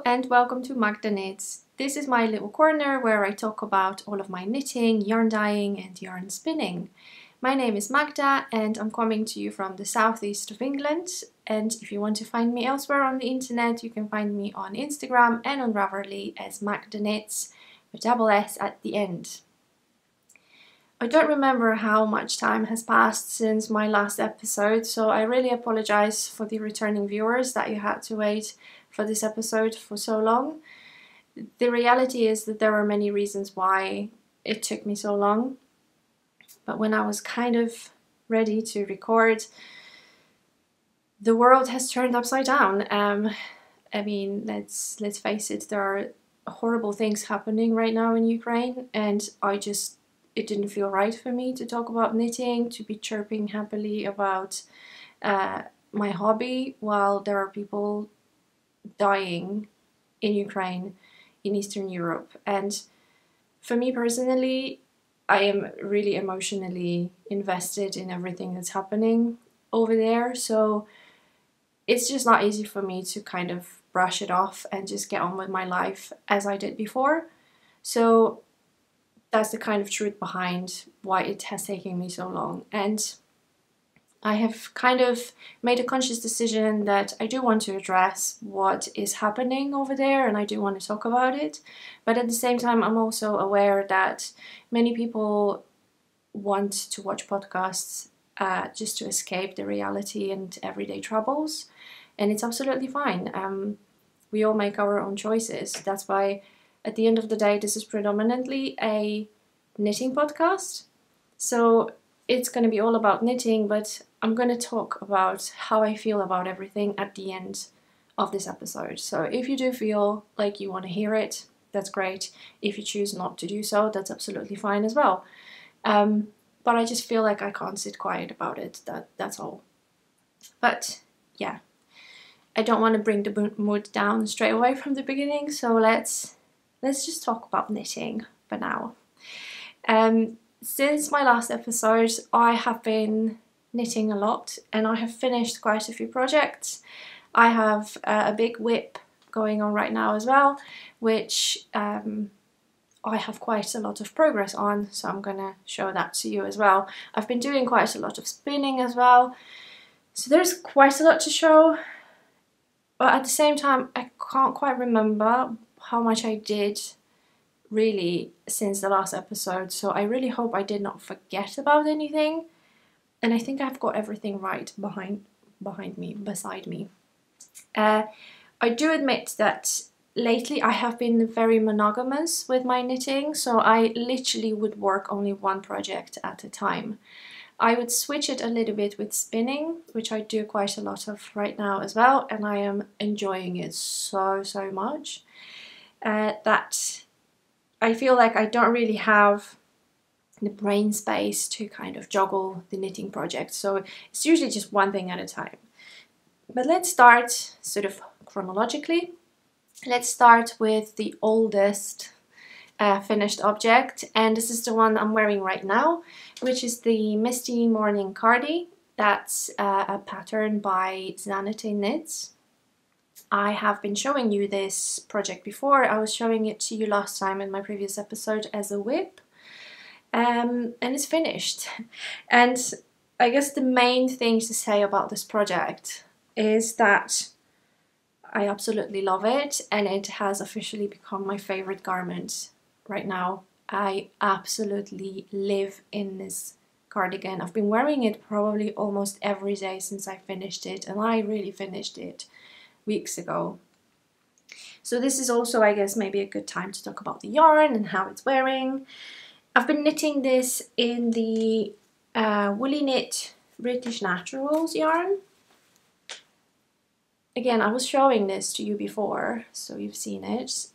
and welcome to Magda Knits. This is my little corner where I talk about all of my knitting, yarn dyeing and yarn spinning. My name is Magda and I'm coming to you from the southeast of England, and if you want to find me elsewhere on the internet you can find me on Instagram and on Ravelry as Magda Knits with double S at the end. I don't remember how much time has passed since my last episode, so I really apologize for the returning viewers that you had to wait for this episode for so long. The reality is that there are many reasons why it took me so long, but when I was kind of ready to record, the world has turned upside down. I mean, let's face it, there are horrible things happening right now in Ukraine, and it didn't feel right for me to talk about knitting, to be chirping happily about my hobby while there are people dying in Ukraine, in Eastern Europe. And for me personally, I am really emotionally invested in everything that's happening over there, so it's just not easy for me to kind of brush it off and just get on with my life as I did before. So that's the kind of truth behind why it has taken me so long. And I have kind of made a conscious decision that I do want to address what is happening over there and I do want to talk about it. But at the same time, I'm also aware that many people want to watch podcasts just to escape the reality and everyday troubles. And it's absolutely fine. We all make our own choices. That's why at the end of the day, this is predominantly a knitting podcast. So it's going to be all about knitting, but I'm going to talk about how I feel about everything at the end of this episode. So if you do feel like you want to hear it, that's great. If you choose not to do so, that's absolutely fine as well. But I just feel like I can't sit quiet about it. That's all. But yeah, I don't want to bring the mood down straight away from the beginning. So let's just talk about knitting for now. Since my last episode, I have been knitting a lot and I have finished quite a few projects. I have a big whip going on right now as well, which I have quite a lot of progress on, so I'm gonna show that to you as well. I've been doing quite a lot of spinning as well, so there's quite a lot to show, but at the same time I can't quite remember how much I did really since the last episode, so I really hope I did not forget about anything, and I think I've got everything right beside me. I do admit that lately I have been very monogamous with my knitting, so I literally would work only one project at a time. I would switch it a little bit with spinning, which I do quite a lot of right now as well, and I am enjoying it so much that I feel like I don't really have the brain space to kind of juggle the knitting project, so it's usually just one thing at a time. But let's start sort of chronologically. Let's start with the oldest finished object, and this is the one I'm wearing right now, which is the Misty Morning Cardi. That's a pattern by Zanete knits. I have been showing you this project before. I was showing it to you last time in my previous episode as a whip, and it's finished. And I guess the main thing to say about this project is that I absolutely love it, and it has officially become my favorite garment right now. I absolutely live in this cardigan. I've been wearing it probably almost every day since I finished it, and I really finished it weeks ago. So this is also, I guess, maybe a good time to talk about the yarn and how it's wearing. I've been knitting this in the Woolly Knit British Naturals yarn. Again, I was showing this to you before, so you've seen it.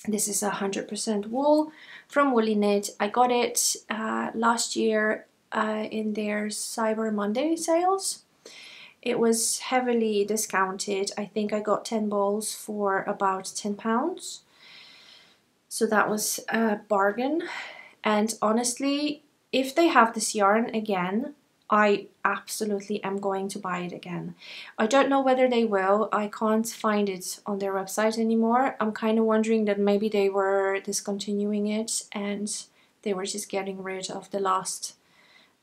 This is 100% wool from Woolly Knit. I got it last year in their Cyber Monday sales. It was heavily discounted. I think I got 10 balls for about £10. So that was a bargain. And honestly, if they have this yarn again, I absolutely am going to buy it again. I don't know whether they will. I can't find it on their website anymore. I'm kind of wondering that maybe they were discontinuing it and they were just getting rid of the last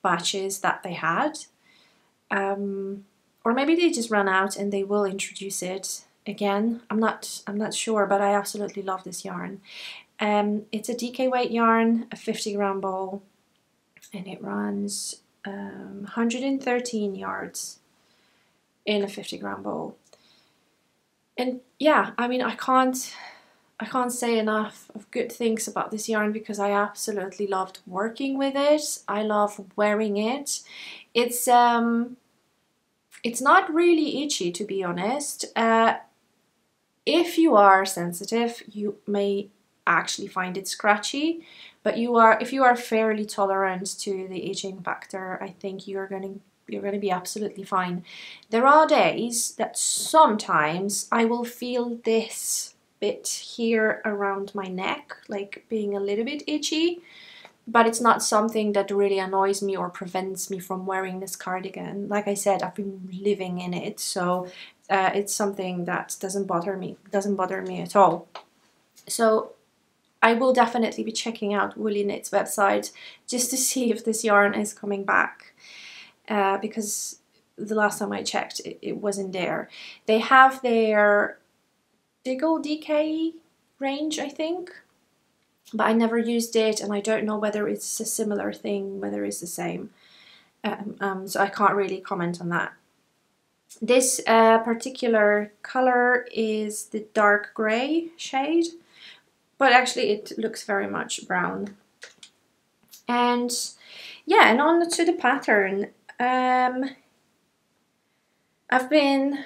batches that they had. Or maybe they just ran out and they will introduce it again. I'm not sure, but I absolutely love this yarn. It's a DK weight yarn, a 50-gram ball, and it runs 113 yards in a 50-gram ball. And yeah, I mean, I can't say enough of good things about this yarn because I absolutely loved working with it. I love wearing it. It's not really itchy, to be honest. If you are sensitive, you may actually find it scratchy, but if you are fairly tolerant to the itching factor, I think you're going to be absolutely fine. There are days that sometimes I will feel this bit here around my neck, like being a little bit itchy, but it's not something that really annoys me or prevents me from wearing this cardigan. Like I said, I've been living in it, so it's something that doesn't bother me at all. So I will definitely be checking out Wallin's website just to see if this yarn is coming back, because the last time I checked it wasn't there. They have their Diggle DK range, I think, but I never used it and I don't know whether it's a similar thing, whether it's the same. So I can't really comment on that. This particular color is the dark grey shade, but actually it looks very much brown. And yeah, and on to the pattern. I've been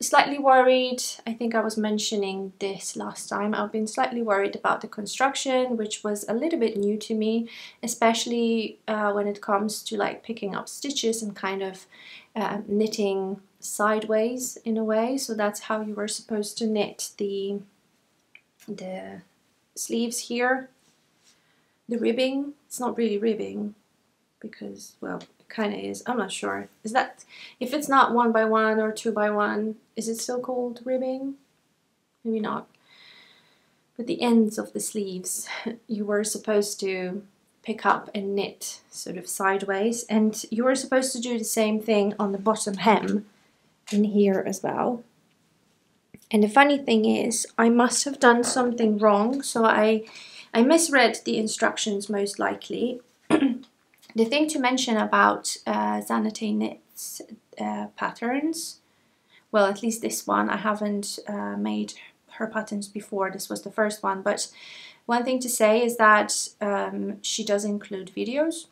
slightly worried, I think I was mentioning this last time, I've been slightly worried about the construction, which was a little bit new to me, especially when it comes to like picking up stitches and kind of knitting sideways in a way. So that's how you were supposed to knit the sleeves here. The ribbing, it's not really ribbing because, well, it kind of is. I'm not sure. Is that, if it's not 1x1 or 2x1, is it still called ribbing? Maybe not. But the ends of the sleeves you were supposed to pick up and knit sort of sideways, and you were supposed to do the same thing on the bottom hem in here as well. And the funny thing is, I must have done something wrong, so I misread the instructions most likely. The thing to mention about Zanete knits patterns, well, at least this one, I haven't made her patterns before, this was the first one, but one thing to say is that she does include videos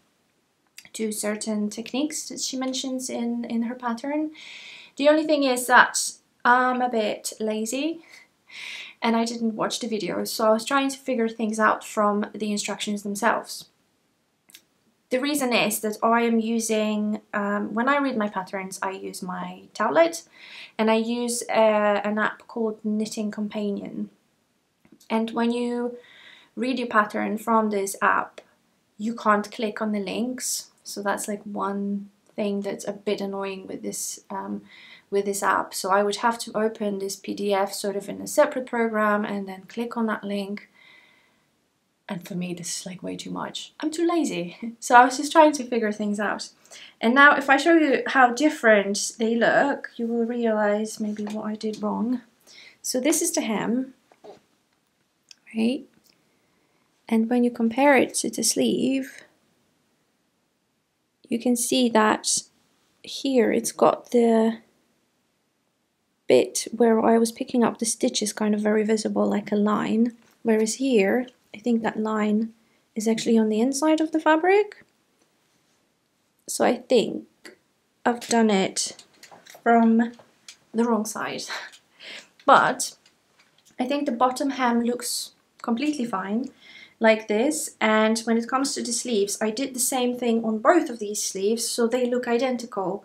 to certain techniques that she mentions in her pattern. The only thing is that I'm a bit lazy and I didn't watch the videos, so I was trying to figure things out from the instructions themselves. The reason is that I am using, when I read my patterns, I use my tablet and I use an app called Knitting Companion. And when you read your pattern from this app, you can't click on the links. So that's like one thing that's a bit annoying with this app. So I would have to open this PDF sort of in a separate program and then click on that link. And for me, this is like way too much. I'm too lazy. So I was just trying to figure things out. And now if I show you how different they look, you will realize maybe what I did wrong. So this is the hem, right? And when you compare it to the sleeve, you can see that here it's got the bit where I was picking up the stitches kind of very visible, like a line. Whereas here, I think that line is actually on the inside of the fabric. So I think I've done it from the wrong side. But I think the bottom hem looks completely fine, like this. And when it comes to the sleeves, I did the same thing on both of these sleeves, so they look identical.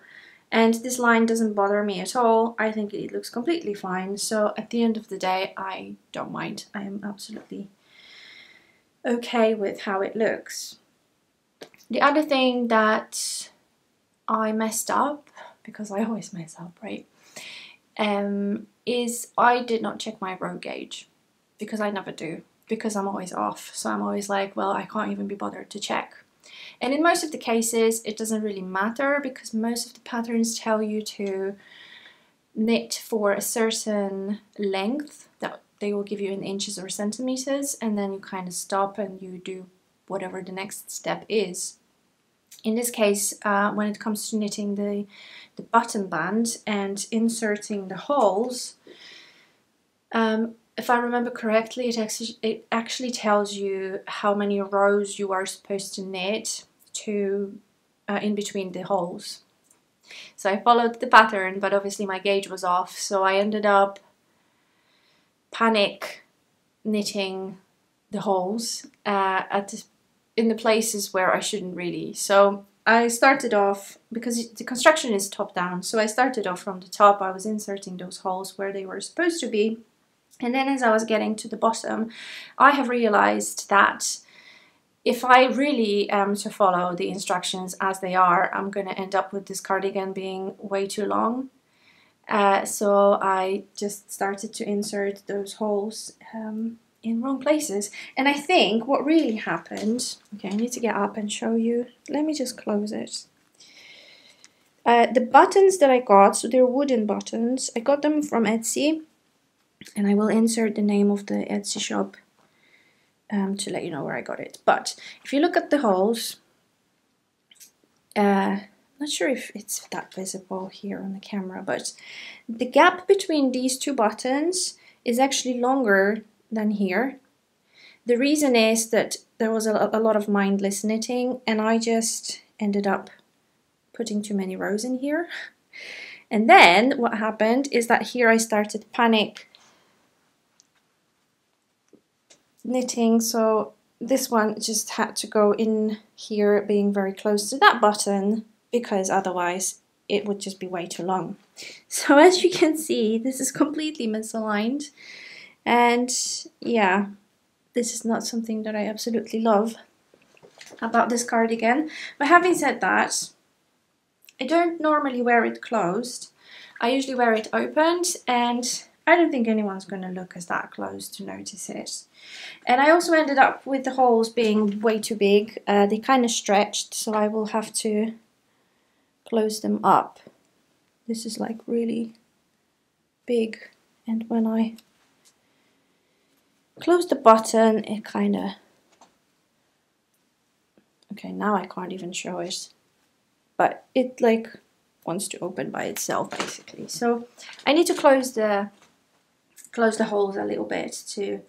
And this line doesn't bother me at all. I think it looks completely fine. So at the end of the day, I don't mind. I am absolutely okay with how it looks. The other thing that I messed up, because I always mess up, right? Is I did not check my row gauge, because I never do, because I'm always off. So I'm always like, well, I can't even be bothered to check. And in most of the cases, it doesn't really matter, because most of the patterns tell you to knit for a certain length that they will give you in inches or centimeters, and then you kind of stop and you do whatever the next step is. In this case, when it comes to knitting the button band and inserting the holes, if I remember correctly, it actually tells you how many rows you are supposed to knit to in between the holes. So I followed the pattern, but obviously my gauge was off, so I ended up panic knitting the holes in the places where I shouldn't really. So I started off, because the construction is top down, so I started off from the top. I was inserting those holes where they were supposed to be, and then as I was getting to the bottom, I have realized that if I really am to follow the instructions as they are, I'm going to end up with this cardigan being way too long. So I just started to insert those holes in wrong places. And I think what really happened, okay, I need to get up and show you. Let me just close it. The buttons that I got, so they're wooden buttons, I got them from Etsy, and I will insert the name of the Etsy shop to let you know where I got it. But if you look at the holes, not sure if it's that visible here on the camera, but the gap between these two buttons is actually longer than here. The reason is that there was a lot of mindless knitting, and I just ended up putting too many rows in here. And then what happened is that here I started panic knitting, so this one just had to go in here, being very close to that button, because otherwise it would just be way too long. So as you can see, this is completely misaligned, and yeah, this is not something that I absolutely love about this cardigan. But having said that, I don't normally wear it closed. I usually wear it opened, and I don't think anyone's going to look as that close to notice it. And I also ended up with the holes being way too big. They kind of stretched, so I will have to close them up. This is like really big, and when I close the button, it kind of... Okay, now I can't even show it, but it like wants to open by itself basically. So I need to close the holes a little bit to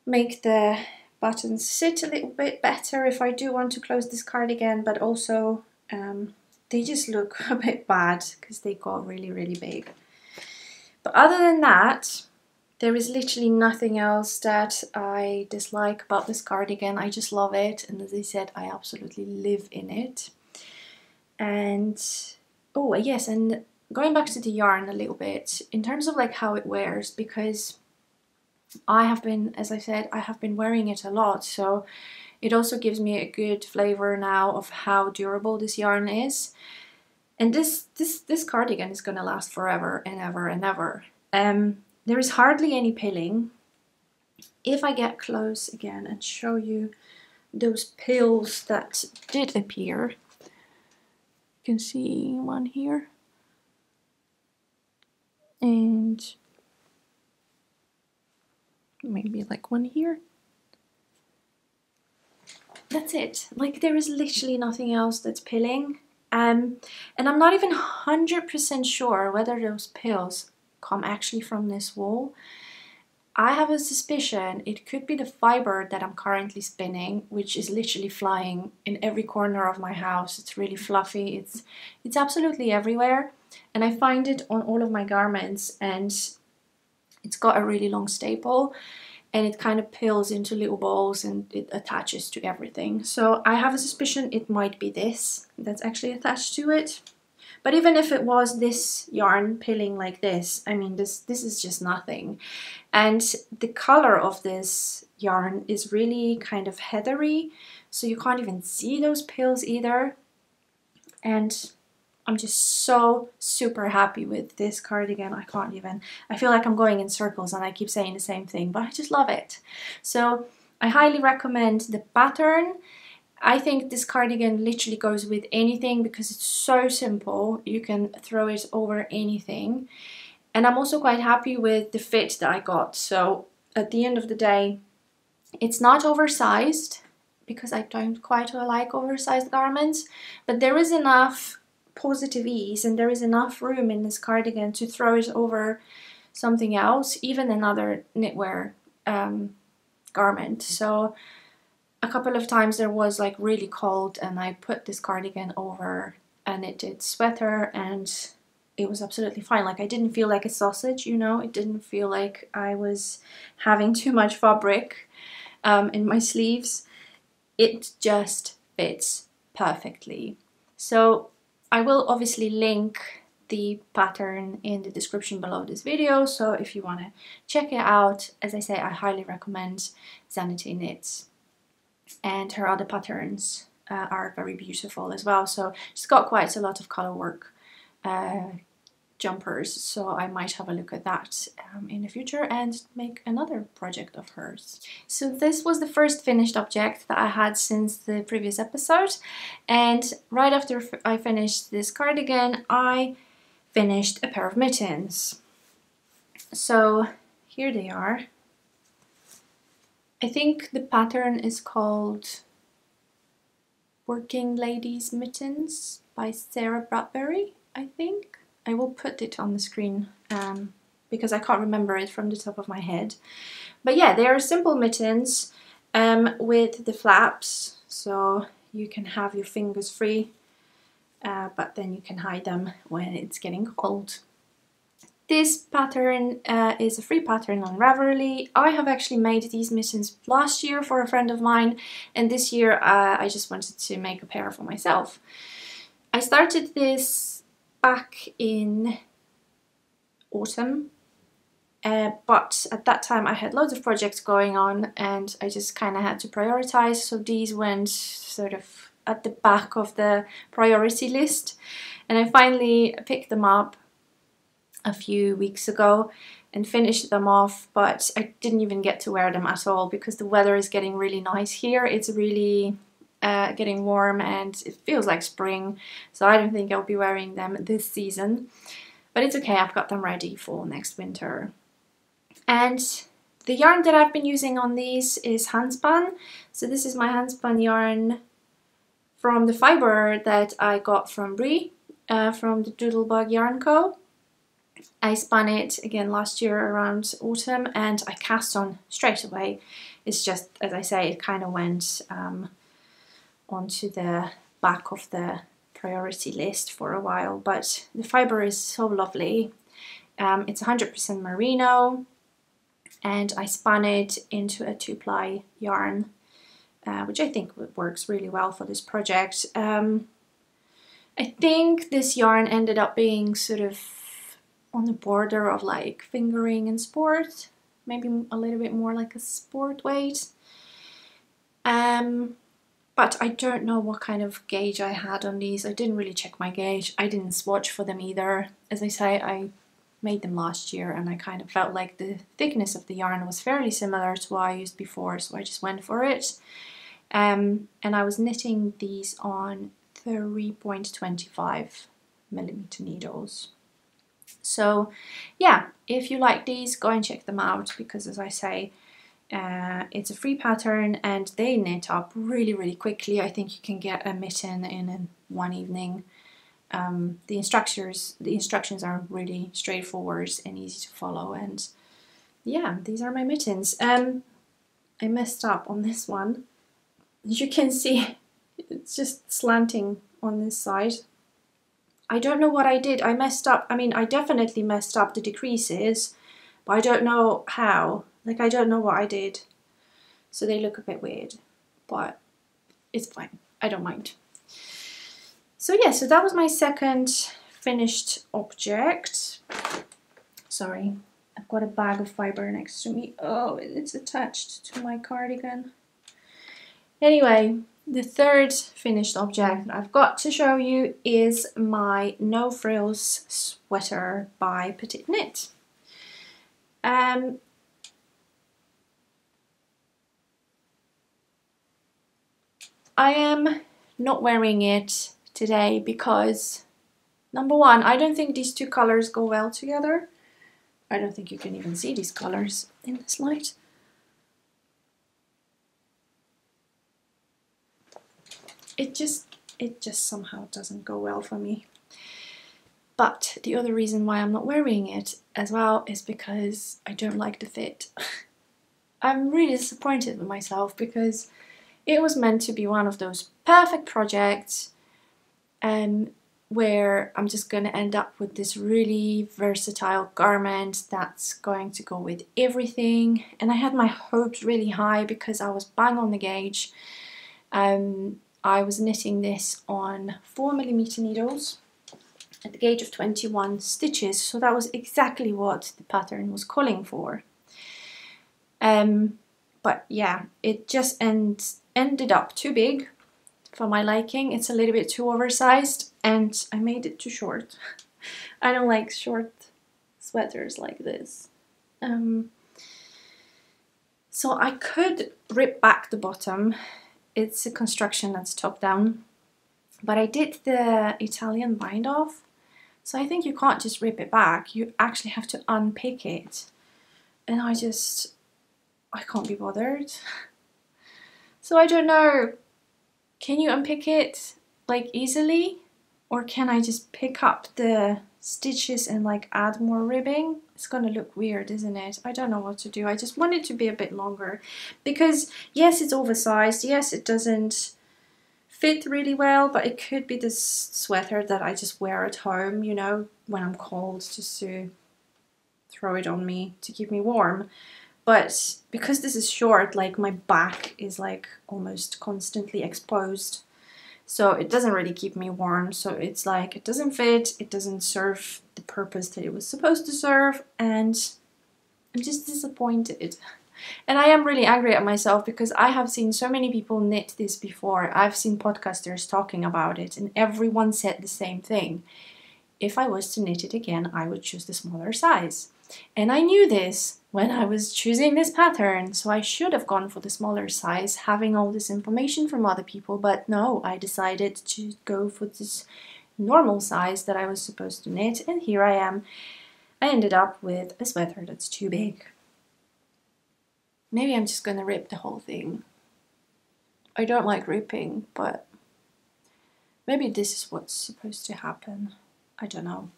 make the buttons sit a little bit better if I do want to close this cardigan, but also they just look a bit bad because they got really big. But other than that, there is literally nothing else that I dislike about this cardigan. I just love it, and as I said, I absolutely live in it. And oh yes, and going back to the yarn a little bit, in terms of like how it wears, because I have been, as I said, I have been wearing it a lot, so it also gives me a good flavor now of how durable this yarn is. And this cardigan is gonna last forever and ever and ever. There is hardly any pilling. If I get close again and show you those pills that did appear, you can see one here, and maybe like one here. That's it. Like, there is literally nothing else that's pilling. And I'm not even 100% sure whether those pills come actually from this wool. I have a suspicion it could be the fiber that I'm currently spinning, which is literally flying in every corner of my house. It's really fluffy. It's absolutely everywhere, and I find it on all of my garments, and it's got a really long staple, and it kind of pills into little balls and it attaches to everything. So I have a suspicion it might be this that's actually attached to it. But even if it was this yarn pilling like this, I mean, this is just nothing. And the color of this yarn is really kind of heathery, so you can't even see those pills either. and I'm just so super happy with this cardigan. I can't even, I feel like I'm going in circles and I keep saying the same thing, but I just love it. So I highly recommend the pattern. I think this cardigan literally goes with anything because it's so simple. You can throw it over anything. And I'm also quite happy with the fit that I got. So at the end of the day, it's not oversized because I don't quite like oversized garments, but there is enough positive ease and there is enough room in this cardigan to throw it over something else, even another knitwear garment. So a couple of times there was like really cold and I put this cardigan over a knitted sweater and it was absolutely fine. Like I didn't feel like a sausage, you know, it didn't feel like I was having too much fabric in my sleeves. It just fits perfectly. So I will obviously link the pattern in the description below this video, so if you want to check it out, as I say, I highly recommend Zanete knits. And her other patterns are very beautiful as well. So she's got quite a lot of color work jumpers, so I might have a look at that in the future and make another project of hers. So this was the first finished object that I had since the previous episode, and right after I finished this cardigan I finished a pair of mittens. So here they are. I think the pattern is called Working Ladies Mittens by Bradberry, I think. I will put it on the screen because I can't remember it from the top of my head. But yeah, they are simple mittens with the flaps, so you can have your fingers free, but then you can hide them when it's getting cold. This pattern is a free pattern on Ravelry. I have actually made these mittens last year for a friend of mine, and this year I just wanted to make a pair for myself. I started this back in autumn, but at that time I had loads of projects going on and I just kind of had to prioritize, so these went sort of at the back of the priority list, and I finally picked them up a few weeks ago and finished them off, but I didn't even get to wear them at all because the weather is getting really nice here. It's really getting warm and it feels like spring, so I don't think I'll be wearing them this season, but it's okay, I've got them ready for next winter. And the yarn that I've been using on these is handspun. So this is my handspun yarn from the fiber that I got from Brie from the Doodlebug Yarn Co. I spun it again last year around autumn and I cast on straight away. It's just, as I say, it kind of went onto the back of the priority list for a while, but the fiber is so lovely. It's 100% merino and I spun it into a 2-ply yarn, which I think works really well for this project. I think this yarn ended up being sort of on the border of like fingering and sport, maybe a little bit more like a sport weight. But I don't know what kind of gauge I had on these. I didn't really check my gauge. I didn't swatch for them either. As I say, I made them last year and I kind of felt like the thickness of the yarn was fairly similar to what I used before, so I just went for it. And I was knitting these on 3.25 millimeter needles. So yeah, if you like these, go and check them out because, as I say, it's a free pattern and they knit up really quickly. I think you can get a mitten in one evening. The instructions are really straightforward and easy to follow, and yeah, these are my mittens. I messed up on this one. As you can see, it's just slanting on this side. I don't know what I did. I messed up. I mean, I definitely messed up the decreases, but I don't know how. Like, I don't know what I did. So they look a bit weird, but it's fine. I don't mind. So yeah, so that was my second finished object. Sorry, I've got a bag of fiber next to me. Oh, it's attached to my cardigan. Anyway, The third finished object that I've got to show you is my No Frills sweater by Petite. I am not wearing it today because, number one, I don't think these two colors go well together. I don't think you can even see these colors in this light. It just somehow doesn't go well for me. But the other reason why I'm not wearing it as well is because I don't like the fit. I'm really disappointed with myself because it was meant to be one of those perfect projects where I'm just going to end up with this really versatile garment that's going to go with everything. And I had my hopes really high because I was bang on the gauge. I was knitting this on 4mm needles at the gauge of 21 stitches, so that was exactly what the pattern was calling for. But yeah, it just ended up too big for my liking. It's a little bit too oversized and I made it too short. I don't like short sweaters like this. So I could rip back the bottom. It's a construction that's top down, but I did the Italian bind off, so I think you can't just rip it back, you actually have to unpick it, and I can't be bothered. So I don't know, can you unpick it like easily, or can I just pick up the stitches and like add more ribbing? It's gonna look weird, isn't it? I don't know what to do. I just want it to be a bit longer because yes, it's oversized, yes, it doesn't fit really well, but it could be this sweater that I just wear at home, you know, when I'm cold, just to throw it on me to keep me warm. But because this is short, like my back is like almost constantly exposed, so it doesn't really keep me warm. So it's like it doesn't fit, it doesn't serve the purpose that it was supposed to serve, and I'm just disappointed. And I am really angry at myself because I have seen so many people knit this before. I've seen podcasters talking about it and everyone said the same thing. If I was to knit it again, I would choose the smaller size. And I knew this when I was choosing this pattern, so I should have gone for the smaller size, having all this information from other people, but no, I decided to go for this normal size that I was supposed to knit, and here I am. I ended up with a sweater that's too big. Maybe I'm just gonna rip the whole thing. I don't like ripping, but maybe this is what's supposed to happen. I don't know.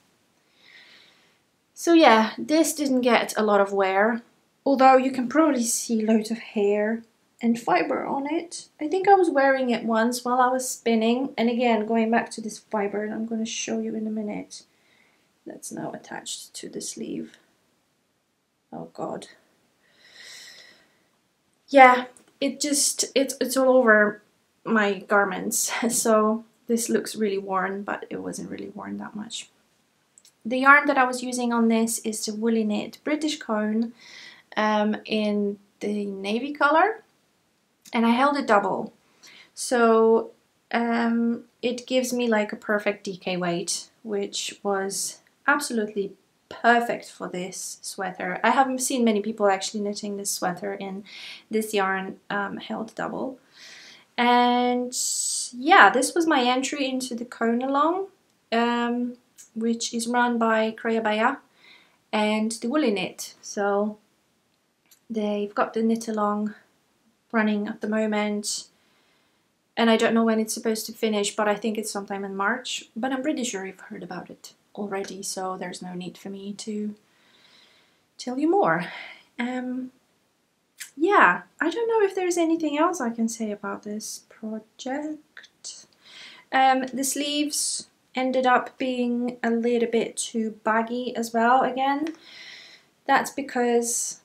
So yeah, this didn't get a lot of wear, although you can probably see loads of hair and fiber on it. I think I was wearing it once while I was spinning, and again, going back to this fiber that I'm going to show you in a minute. That's now attached to the sleeve. Oh god. Yeah, it's all over my garments, so this looks really worn, but it wasn't really worn that much. The yarn that I was using on this is the Woolly Knit British Cone in the navy color, and I held it double, so it gives me like a perfect DK weight, which was absolutely perfect for this sweater. I haven't seen many people actually knitting this sweater in this yarn held double. And yeah, this was my entry into the cone along, which is run by Creabaya and the Woolly Knit. So they've got the knit along running at the moment, and I don't know when it's supposed to finish, but I think it's sometime in March, but I'm pretty sure you've heard about it already, so there's no need for me to tell you more. Yeah, I don't know if there's anything else I can say about this project. The sleeves ended up being a little bit too baggy as well again. That's because,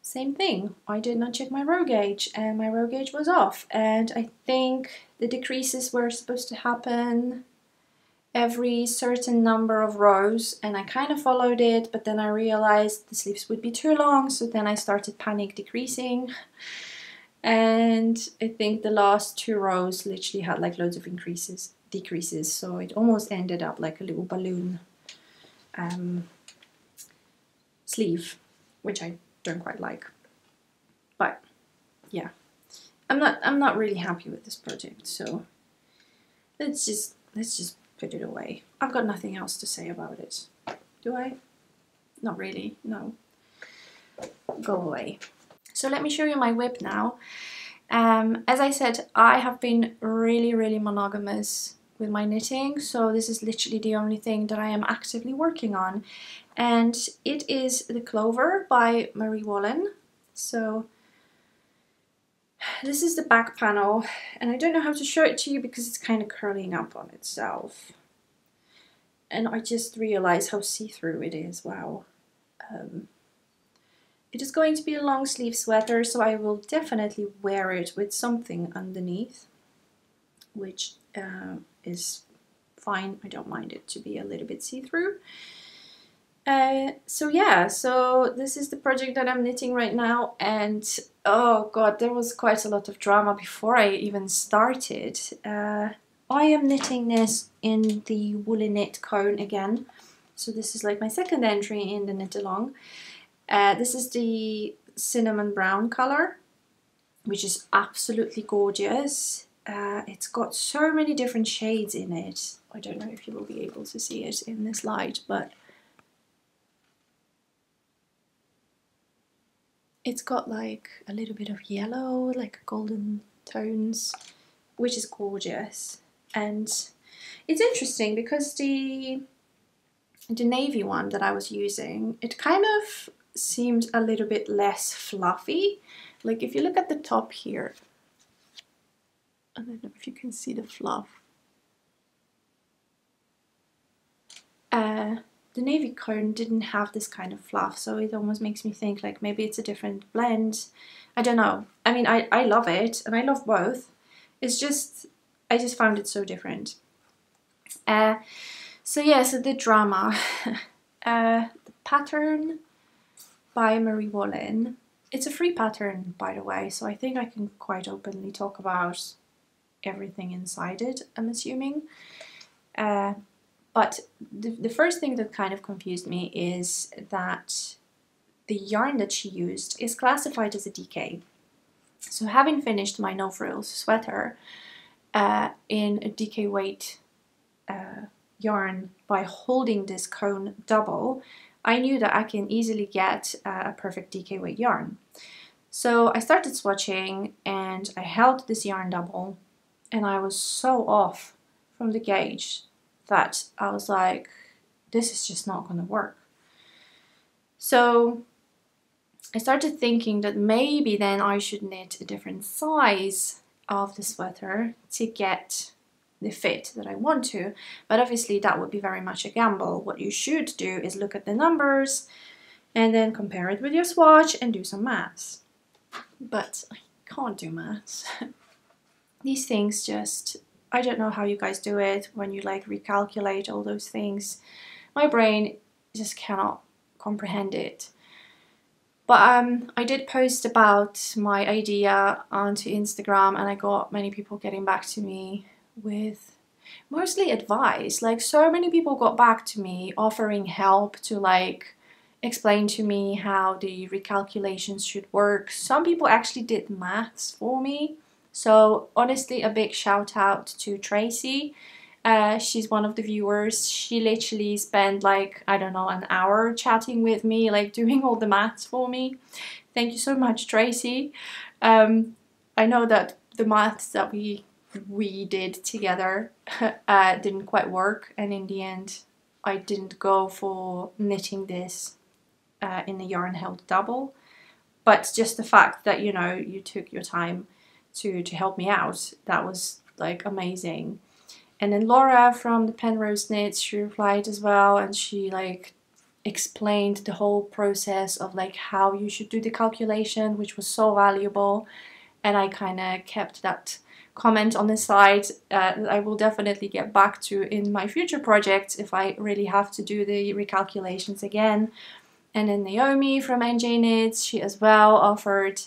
same thing, I did not check my row gauge and my row gauge was off, and I think the decreases were supposed to happen every certain number of rows, and I kind of followed it, but then I realized the sleeves would be too long, so then I started panic decreasing, And I think the last 2 rows literally had like loads of decreases, so it almost ended up like a little balloon sleeve, which I don't quite like. But yeah, I'm not really happy with this project, so let's just put it away. I've got nothing else to say about it. Do I? Not really, no. Go away. So let me show you my whip now. As I said, I have been really monogamous with my knitting, so this is literally the only thing that I am actively working on, and it is the Clover by Wallin. So this is the back panel, and I don't know how to show it to you because it's kind of curling up on itself, and I just realized how see-through it is. Wow. It is going to be a long sleeve sweater, so I will definitely wear it with something underneath, which is fine. I don't mind it to be a little bit see-through. So yeah, so this is the project that I'm knitting right now, and oh god, there was quite a lot of drama before I even started. I am knitting this in the Woolly Knit cone again, so this is like my second entry in the knit along. This is the cinnamon brown color, which is absolutely gorgeous. It's got so many different shades in it. I don't know if you will be able to see it in this light, but it's got like a little bit of yellow, like golden tones, which is gorgeous. And it's interesting because the navy one that I was using, it kind of seemed a little bit less fluffy. Like if you look at the top here, I don't know if you can see the fluff. The navy cone didn't have this kind of fluff, so it almost makes me think like maybe it's a different blend. I don't know. I mean, I love it and I love both. It's just, I just found it so different. So yeah, so the drama. The pattern by Wallin. It's a free pattern, by the way, so I think I can quite openly talk about everything inside it, I'm assuming. But the first thing that kind of confused me is that the yarn that she used is classified as a DK. So having finished my No Frills sweater in a DK weight yarn by holding this cone double, I knew that I can easily get a perfect DK weight yarn. So I started swatching and I held this yarn double, and I was so off from the gauge that I was like, this is just not going to work. So I started thinking that maybe then I should knit a different size of the sweater to get the fit that I want to, but obviously that would be very much a gamble. What you should do is look at the numbers and then compare it with your swatch and do some maths. But I can't do maths. These things just, I don't know how you guys do it when you like recalculate all those things. My brain just cannot comprehend it. But I did post about my idea onto Instagram, and I got many people getting back to me with mostly advice. Like, so many people got back to me offering help to like explain to me how the recalculations should work. Some people actually did maths for me. So honestly, a big shout out to Tracy. She's one of the viewers. She literally spent like, I don't know, an hour chatting with me, like doing all the maths for me. Thank you so much, Tracy. I know that the maths that we did together didn't quite work, and in the end I didn't go for knitting this in a yarn held double, but just the fact that, you know, you took your time to help me out, that was like amazing. And then Laura from the Penrose Knits, she replied as well, and she like explained the whole process of like how you should do the calculation, which was so valuable. And I kind of kept that comment on the side. I will definitely get back to in my future projects if I really have to do the recalculations again. And then Naomi from NJ Knits, she as well offered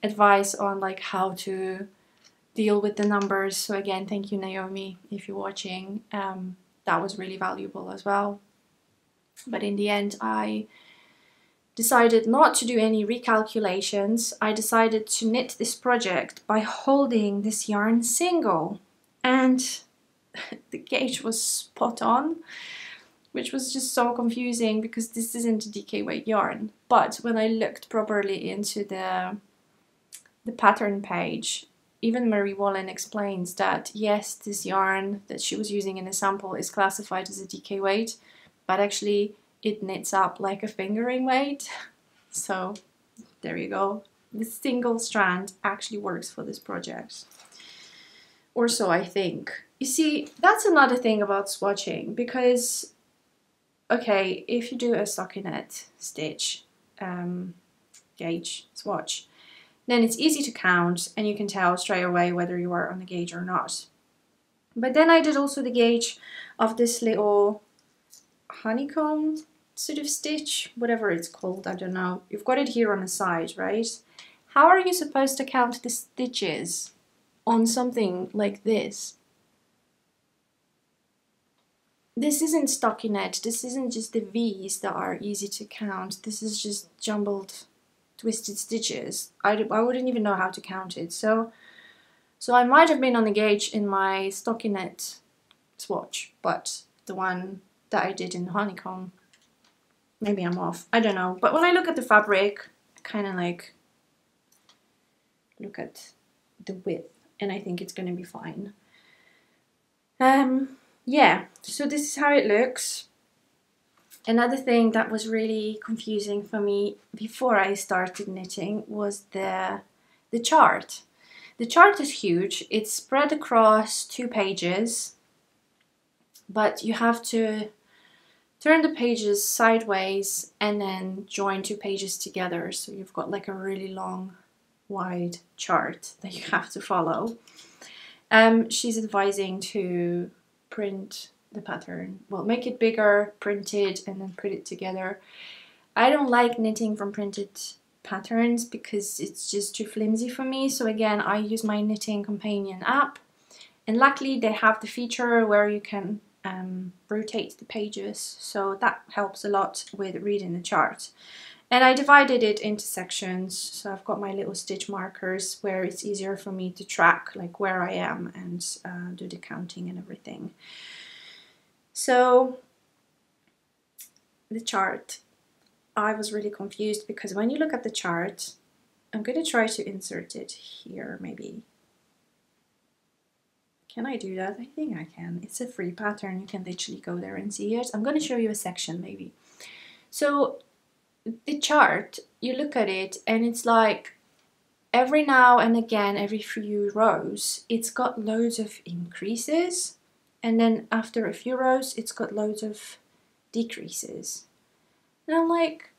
advice on like how to deal with the numbers. So again, thank you, Naomi, if you're watching. That was really valuable as well. But in the end, I decided not to do any recalculations. I decided to knit this project by holding this yarn single, and the gauge was spot on, which was just so confusing because this isn't a DK weight yarn. But when I looked properly into the pattern page, even Marie Wallin explains that yes, this yarn that she was using in the sample is classified as a DK weight, but actually it knits up like a fingering weight. So there you go. The single strand actually works for this project. Or so I think. You see, that's another thing about swatching, because okay, if you do a stockinette stitch gauge swatch, then it's easy to count and you can tell straight away whether you are on the gauge or not. But then I did also the gauge of this little honeycomb sort of stitch, whatever it's called, I don't know. You've got it here on the side, right? How are you supposed to count the stitches on something like this? This isn't stockinette, this isn't just the V's that are easy to count. This is just jumbled, twisted stitches. I wouldn't even know how to count it. So I might have been on the gauge in my stockinette swatch, but the one that I did in honeycomb, maybe I'm off. I don't know. But when I look at the fabric, I kind of like look at the width, and I think it's going to be fine. Yeah, so this is how it looks. Another thing that was really confusing for me before I started knitting was the chart. The chart is huge. It's spread across 2 pages, but you have to turn the pages sideways and then join 2 pages together. So you've got like a really long, wide chart that you have to follow. She's advising to print the pattern. Well, make it bigger, print it, and then put it together. I don't like knitting from printed patterns because it's just too flimsy for me. So again, I use my Knitting Companion app, and luckily they have the feature where you can rotate the pages, so that helps a lot with reading the chart. And I divided it into sections, so I've got my little stitch markers where it's easier for me to track like where I am and do the counting and everything. So the chart, I was really confused because when you look at the chart, I'm going to try to insert it here maybe. Can I do that? I think I can. It's a free pattern. You can literally go there and see it. I'm going to show you a section maybe. So the chart, you look at it and it's like every now and again, every few rows, it's got loads of increases. And then after a few rows, it's got loads of decreases. And I'm like,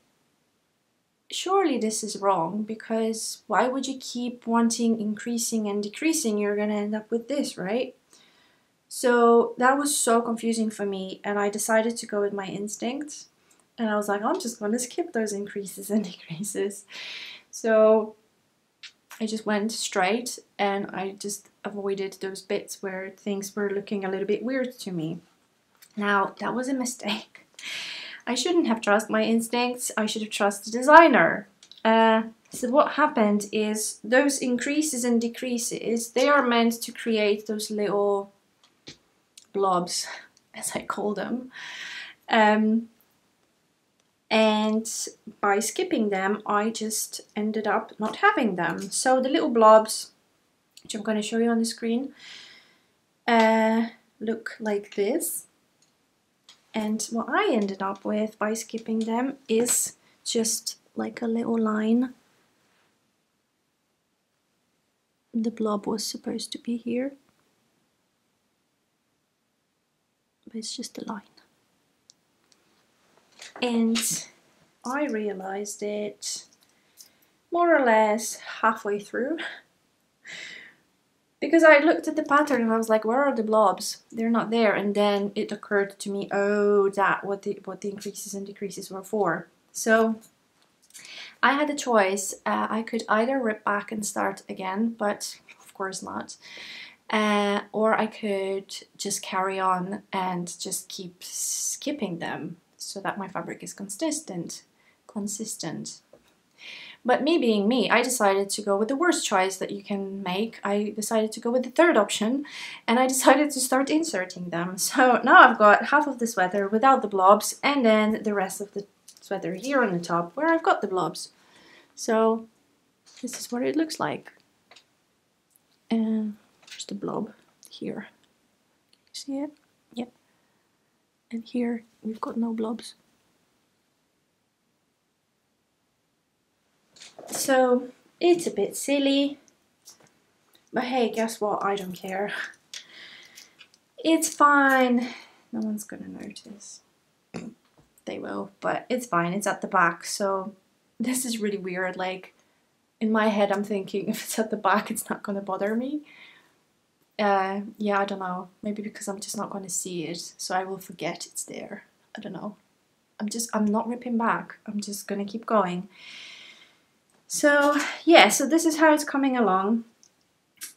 surely this is wrong, because why would you keep wanting increasing and decreasing? You're going to end up with this, right? So that was so confusing for me, and I decided to go with my instinct. And I was like, I'm just going to skip those increases and decreases. So I just went straight and I just avoided those bits where things were looking a little bit weird to me. Now, that was a mistake. I shouldn't have trusted my instincts. I should have trusted the designer. So what happened is those increases and decreases, they are meant to create those little blobs, as I call them. And by skipping them, I just ended up not having them. So the little blobs, which I'm going to show you on the screen, look like this. And what I ended up with by skipping them is just like a little line. The blob was supposed to be here, but it's just a line. And I realized it more or less halfway through, because I looked at the pattern and I was like, where are the blobs? They're not there. And then it occurred to me, oh, that what the increases and decreases were for. So I had a choice. I could either rip back and start again, but of course not. Or I could just carry on and just keep skipping them so that my fabric is consistent. But me being me, I decided to go with the worst choice that you can make. I decided to go with the third option, and I decided to start inserting them. So now I've got half of the sweater without the blobs, and then the rest of the sweater here on the top where I've got the blobs. So this is what it looks like. And there's the blob here. See it? Yep. And here we've got no blobs. So it's a bit silly, but hey, guess what? I don't care. It's fine. No one's gonna notice. They will, but it's fine. It's at the back, so this is really weird. Like, in my head, I'm thinking if it's at the back, it's not gonna bother me. Yeah, I don't know. Maybe because I'm just not gonna see it, so I will forget it's there. I don't know. I'm not ripping back. I'm just gonna keep going. So yeah, so this is how it's coming along.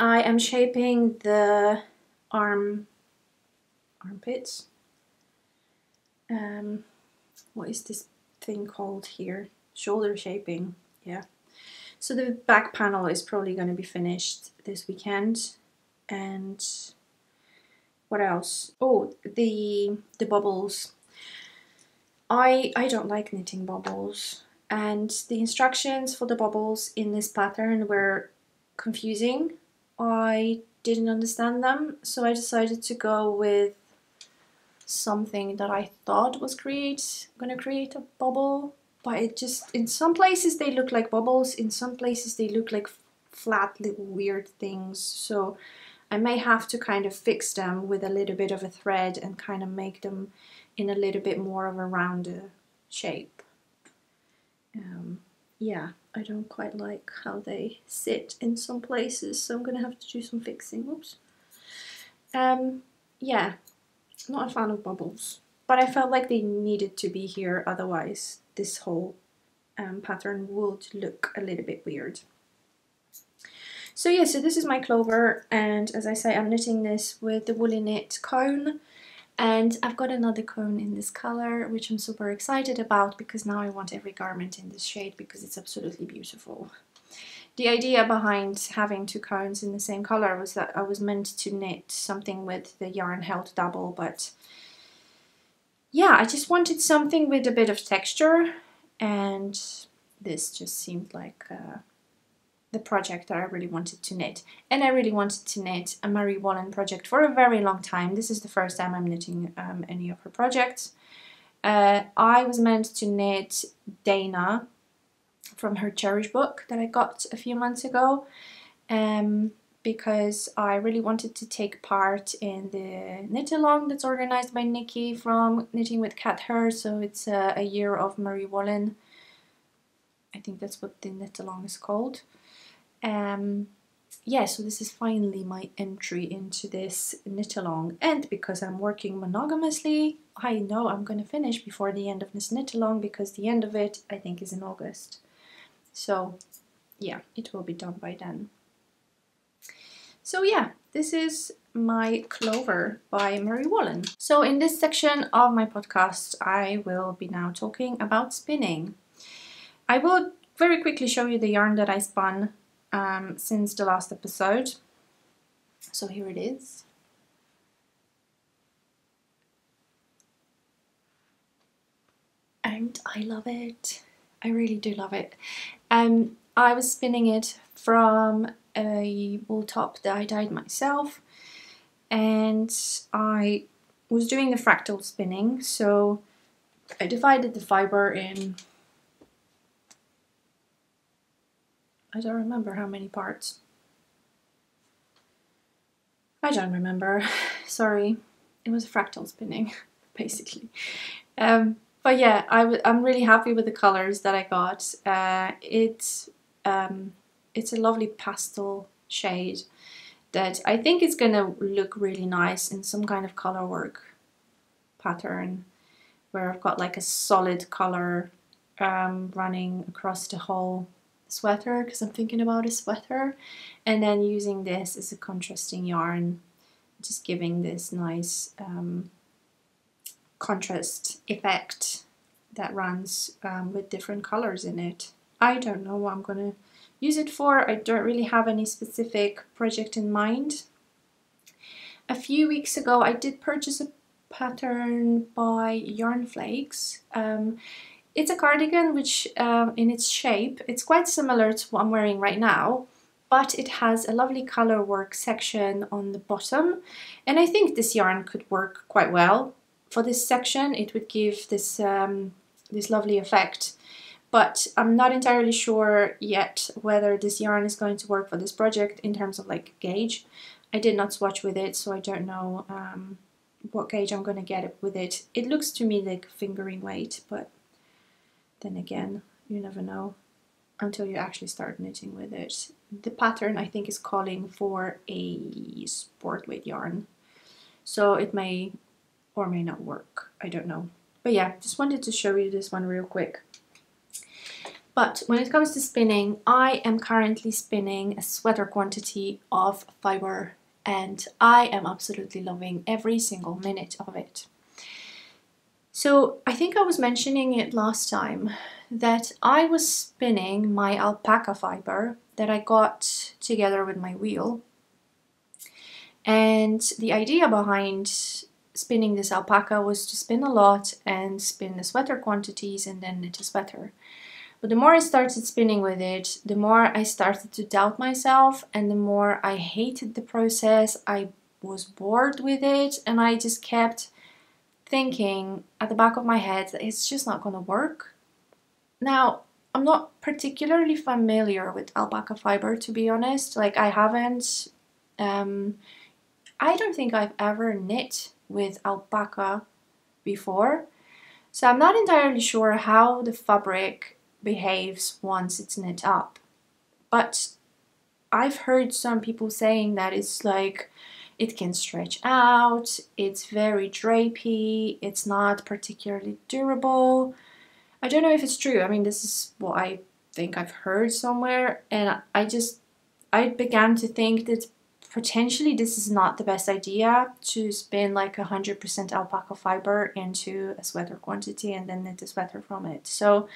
I am shaping the armpits. What is this thing called here? Shoulder shaping, yeah. So the back panel is probably going to be finished this weekend. And what else? Oh, the bubbles. I don't like knitting bubbles. And the instructions for the bubbles in this pattern were confusing. I didn't understand them, so I decided to go with something that I thought was gonna create a bubble, but it just, in some places they look like bubbles, in some places they look like flat little weird things, so I may have to kind of fix them with a little bit of a thread and kind of make them in a little bit more of a rounder shape. Yeah, I don't quite like how they sit in some places, so I'm gonna have to do some fixing. Oops. Yeah, not a fan of bubbles, but I felt like they needed to be here, otherwise this whole pattern would look a little bit weird. So yeah, so this is my Clover, and as I say, I'm knitting this with the Woolly Knit cone. And I've got another cone in this color, which I'm super excited about because now I want every garment in this shade because it's absolutely beautiful. The idea behind having two cones in the same color was that I was meant to knit something with the yarn held double, but yeah, I just wanted something with a bit of texture, and this just seemed like the project that I really wanted to knit. And I really wanted to knit a Marie Wallin project for a very long time. This is the first time I'm knitting any of her projects. I was meant to knit Dana from her Cherish book that I got a few months ago, because I really wanted to take part in the knit along that's organized by Nikki from Knitting with Cat Her. So it's a year of Marie Wallin. I think that's what the knit along is called. Yeah, so this is finally my entry into this knit along, and because I'm working monogamously, I know I'm going to finish before the end of this knit along, because the end of it I think is in August. So yeah, it will be done by then. So yeah, this is my Clover by Marie Wallin. So in this section of my podcast I will be now talking about spinning. I will very quickly show you the yarn that I spun since the last episode. So here it is. And I love it. I really do love it. I was spinning it from a wool top that I dyed myself, and I was doing the fractal spinning, so I divided the fiber in, I don't remember how many parts. I don't remember. Sorry. It was fractal spinning, basically. But yeah, I'm really happy with the colors that I got. It's a lovely pastel shade that I think is gonna look really nice in some kind of color work pattern, where I've got like a solid color running across the whole sweater because I'm thinking about a sweater, and then using this as a contrasting yarn, just giving this nice contrast effect that runs with different colors in it. I don't know what I'm gonna use it for. I don't really have any specific project in mind. A few weeks ago I did purchase a pattern by Yarn Flakes. It's a cardigan which in its shape it's quite similar to what I'm wearing right now, but it has a lovely color work section on the bottom, and I think this yarn could work quite well for this section. It would give this this lovely effect, but I'm not entirely sure yet whether this yarn is going to work for this project in terms of like gauge. I did not swatch with it, so I don't know what gauge I'm going to get with it. It looks to me like fingering weight, but then again, you never know until you actually start knitting with it. The pattern I think is calling for a sport weight yarn, so it may or may not work. I don't know. But yeah, just wanted to show you this one real quick. But when it comes to spinning, I am currently spinning a sweater quantity of fiber, and I am absolutely loving every single minute of it. So I think I was mentioning it last time that I was spinning my alpaca fiber that I got together with my wheel. And the idea behind spinning this alpaca was to spin a lot and spin the sweater quantities and then knit a sweater. But the more I started spinning with it, the more I started to doubt myself, and the more I hated the process. I was bored with it, and I just kept thinking at the back of my head that it's just not going to work. Now, I'm not particularly familiar with alpaca fiber, to be honest. Like, I haven't, I don't think I've ever knit with alpaca before, so I'm not entirely sure how the fabric behaves once it's knit up. But I've heard some people saying that it's like it can stretch out, it's very drapey, it's not particularly durable. I don't know if it's true. I mean, this is what I think I've heard somewhere, and I began to think that potentially this is not the best idea to spin like 100% alpaca fiber into a sweater quantity and then knit a sweater from it. So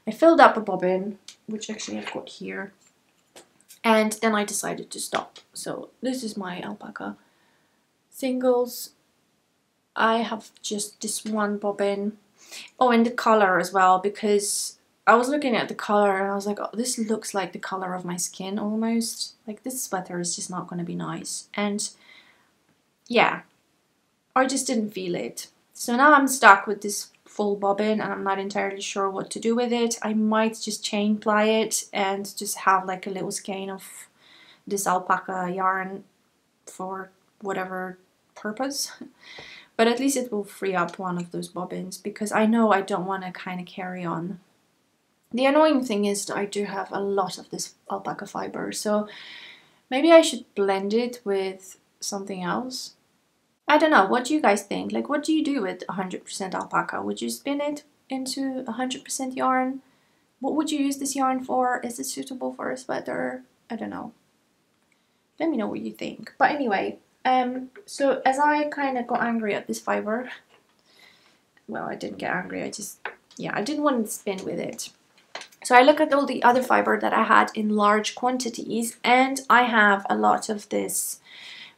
I filled up a bobbin, which actually I've got here, and then I decided to stop. So this is my alpaca singles. I have just this one bobbin. Oh, and the color as well, because I was looking at the color and I was like, oh, this looks like the color of my skin almost. Like, this sweater is just not going to be nice. And yeah, I just didn't feel it. So now I'm stuck with this full bobbin and I'm not entirely sure what to do with it. I might just chain ply it and just have like a little skein of this alpaca yarn for whatever purpose. But at least it will free up one of those bobbins, because I know I don't want to kind of carry on. The annoying thing is that I do have a lot of this alpaca fiber, so maybe I should blend it with something else. I don't know, what do you guys think? Like, what do you do with 100% alpaca? Would you spin it into 100% yarn? What would you use this yarn for? Is it suitable for a sweater? I don't know. Let me know what you think. But anyway, so as I kind of got angry at this fiber, well, I didn't get angry, I didn't want to spin with it. So I look at all the other fiber that I had in large quantities, and I have a lot of this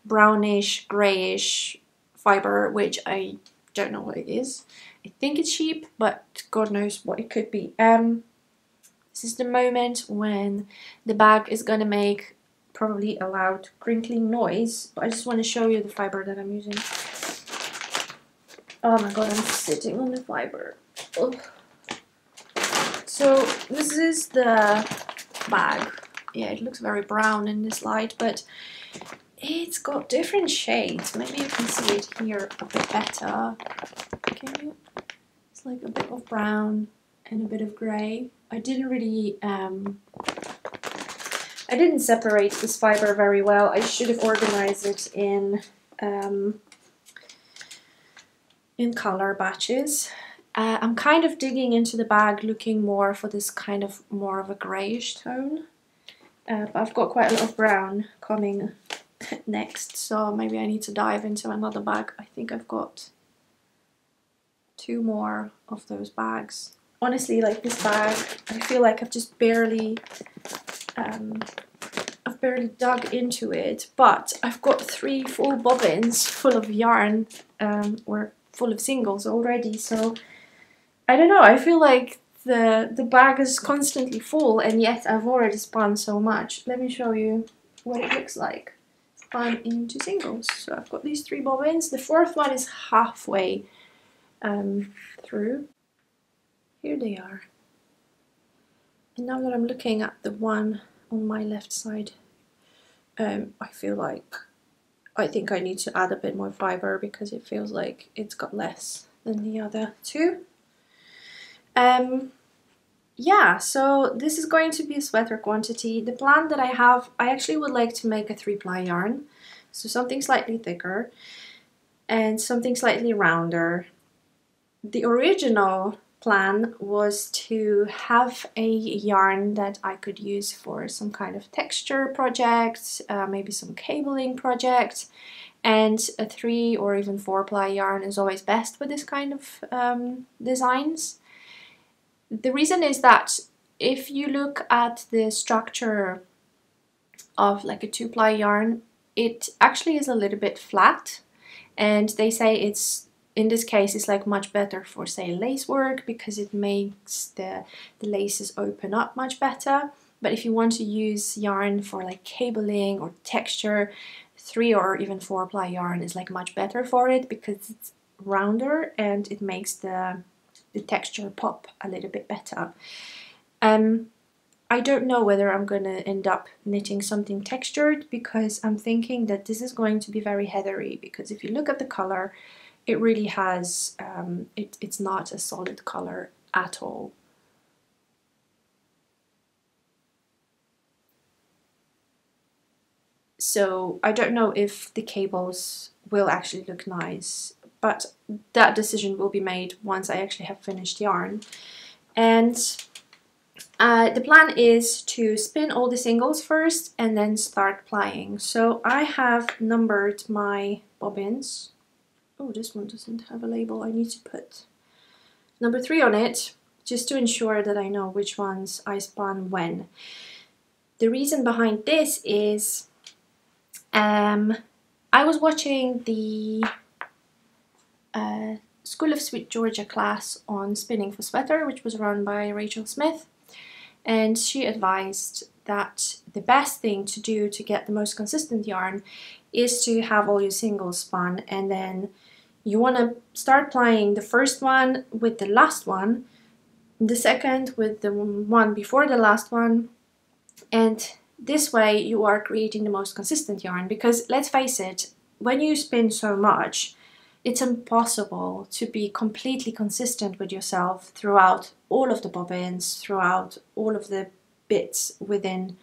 brownish, grayish fiber, which I don't know what it is. I think it's sheep, but God knows what it could be. This is the moment when the bag is gonna make probably a loud crinkling noise, but I just want to show you the fiber that I'm using. Oh my god, I'm sitting on the fiber. Ugh. So this is the bag. Yeah, it looks very brown in this light, but it's got different shades. Maybe you can see it here a bit better. Can you? It's like a bit of brown and a bit of grey. I didn't really I didn't separate this fiber very well. I should have organized it in color batches. I'm kind of digging into the bag looking more for this kind of more of a greyish tone. But I've got quite a lot of brown coming next, so maybe I need to dive into another bag. I think I've got 2 more of those bags. Honestly, like this bag, I feel like I've just barely dug into it, but I've got 3 full bobbins full of yarn, or full of singles already, so I don't know, I feel like the bag is constantly full, and yet I've already spun so much. Let me show you what it looks like spun into singles. So I've got these 3 bobbins. The 4th one is halfway through. Here they are. And now that I'm looking at the one on my left side, I feel like I think I need to add a bit more fiber because it feels like it's got less than the other 2. Yeah, so this is going to be a sweater quantity. The plan that I have, I actually would like to make a 3-ply yarn, so something slightly thicker and something slightly rounder. The original plan was to have a yarn that I could use for some kind of texture project, maybe some cabling project, and a 3 or even 4-ply yarn is always best with this kind of designs. The reason is that if you look at the structure of like a 2-ply yarn, it actually is a little bit flat, and they say it's, in this case, it's like much better for, say, lace work because it makes the laces open up much better. But if you want to use yarn for like cabling or texture, 3 or even 4-ply yarn is like much better for it because it's rounder and it makes the texture pop a little bit better. I don't know whether I'm going to end up knitting something textured because I'm thinking that this is going to be very heathery, because if you look at the color, it really has, it's not a solid color at all. So I don't know if the cables will actually look nice, but that decision will be made once I actually have finished yarn. And the plan is to spin all the singles first and then start plying. So I have numbered my bobbins. Oh, this one doesn't have a label. I need to put number 3 on it just to ensure that I know which ones I spun when. The reason behind this is I was watching the School of Sweet Georgia class on spinning for sweater, which was run by Rachel Smith, and she advised that the best thing to do to get the most consistent yarn is to have all your singles spun, and then you want to start plying the first one with the last one, the second with the one before the last one, and this way you are creating the most consistent yarn. Because let's face it, when you spin so much, it's impossible to be completely consistent with yourself throughout all of the bobbins, throughout all of the bits within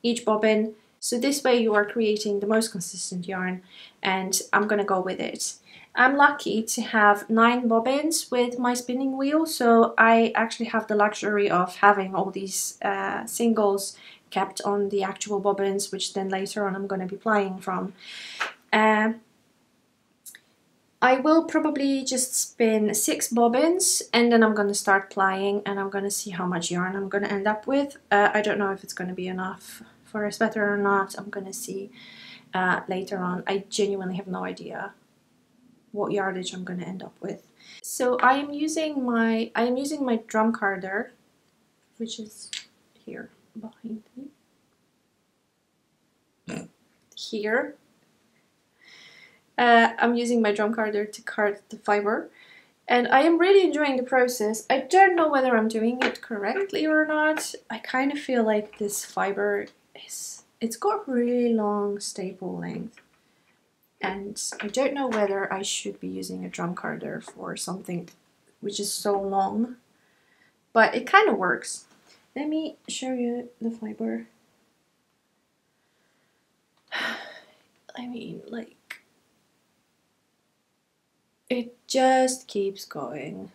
each bobbin. So this way you are creating the most consistent yarn, and I'm gonna go with it. I'm lucky to have 9 bobbins with my spinning wheel, so I actually have the luxury of having all these singles kept on the actual bobbins, which then later on I'm going to be plying from. I will probably just spin 6 bobbins and then I'm going to start plying, and I'm going to see how much yarn I'm going to end up with. I don't know if it's going to be enough for a sweater or not. I'm going to see later on. I genuinely have no idea what yardage I'm going to end up with. So I am using my drum carder, which is here behind me. Here. I'm using my drum carder to card the fiber, and I am really enjoying the process. I don't know whether I'm doing it correctly or not. I kind of feel like this fiber it's got really long staple length, and I don't know whether I should be using a drum carder for something which is so long, but it kind of works. Let me show you the fiber. I mean, like, it just keeps going.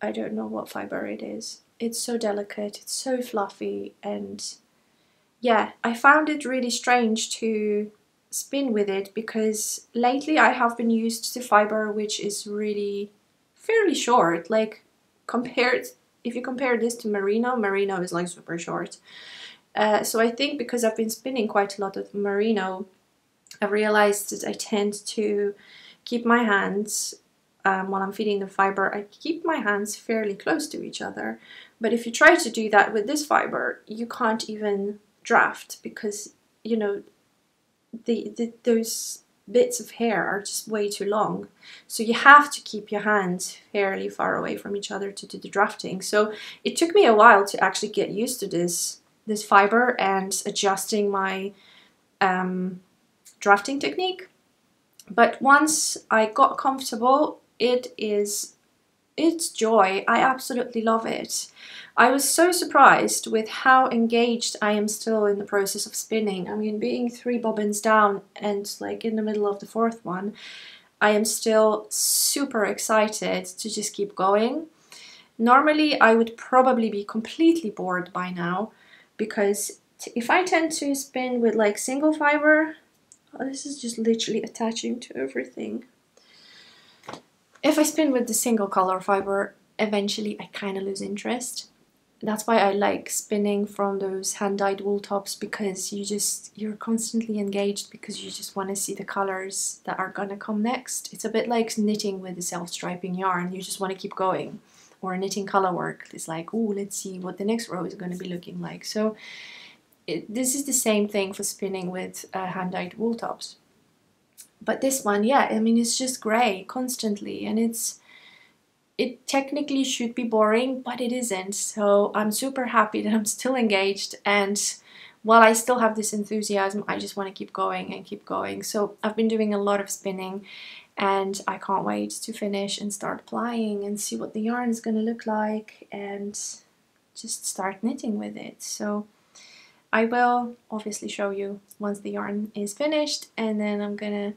I don't know what fiber it is. It's so delicate, it's so fluffy, and yeah, I found it really strange to spin with it because lately I have been used to fiber which is really fairly short. Like if you compare this to merino, merino is like super short. So I think because I've been spinning quite a lot of merino, I realized that I tend to keep my hands, while I'm feeding the fiber, I keep my hands fairly close to each other. But if you try to do that with this fiber, you can't even draft because, you know, those bits of hair are just way too long. So you have to keep your hands fairly far away from each other to do the drafting. So it took me a while to actually get used to this fiber and adjusting my drafting technique. But once I got comfortable, it's joy. I absolutely love it. I was so surprised with how engaged I am still in the process of spinning. I mean, being 3 bobbins down and like in the middle of the 4th one, I am still super excited to just keep going. Normally, I would probably be completely bored by now because if I tend to spin with like single fiber, oh, this is just literally attaching to everything. If I spin with the single color fiber, eventually I kind of lose interest. That's why I like spinning from those hand-dyed wool tops, because you're constantly engaged because you just want to see the colors that are gonna come next. It's a bit like knitting with a self-striping yarn. You just want to keep going. Or knitting color work. It's like, oh, let's see what the next row is going to be looking like. So this is the same thing for spinning with hand-dyed wool tops. But this one, yeah, I mean, it's just grey constantly, and it technically should be boring, but it isn't. So I'm super happy that I'm still engaged, and while I still have this enthusiasm, I just want to keep going and keep going. So I've been doing a lot of spinning, and I can't wait to finish and start plying and see what the yarn is going to look like and just start knitting with it. So I will obviously show you once the yarn is finished, and then I'm gonna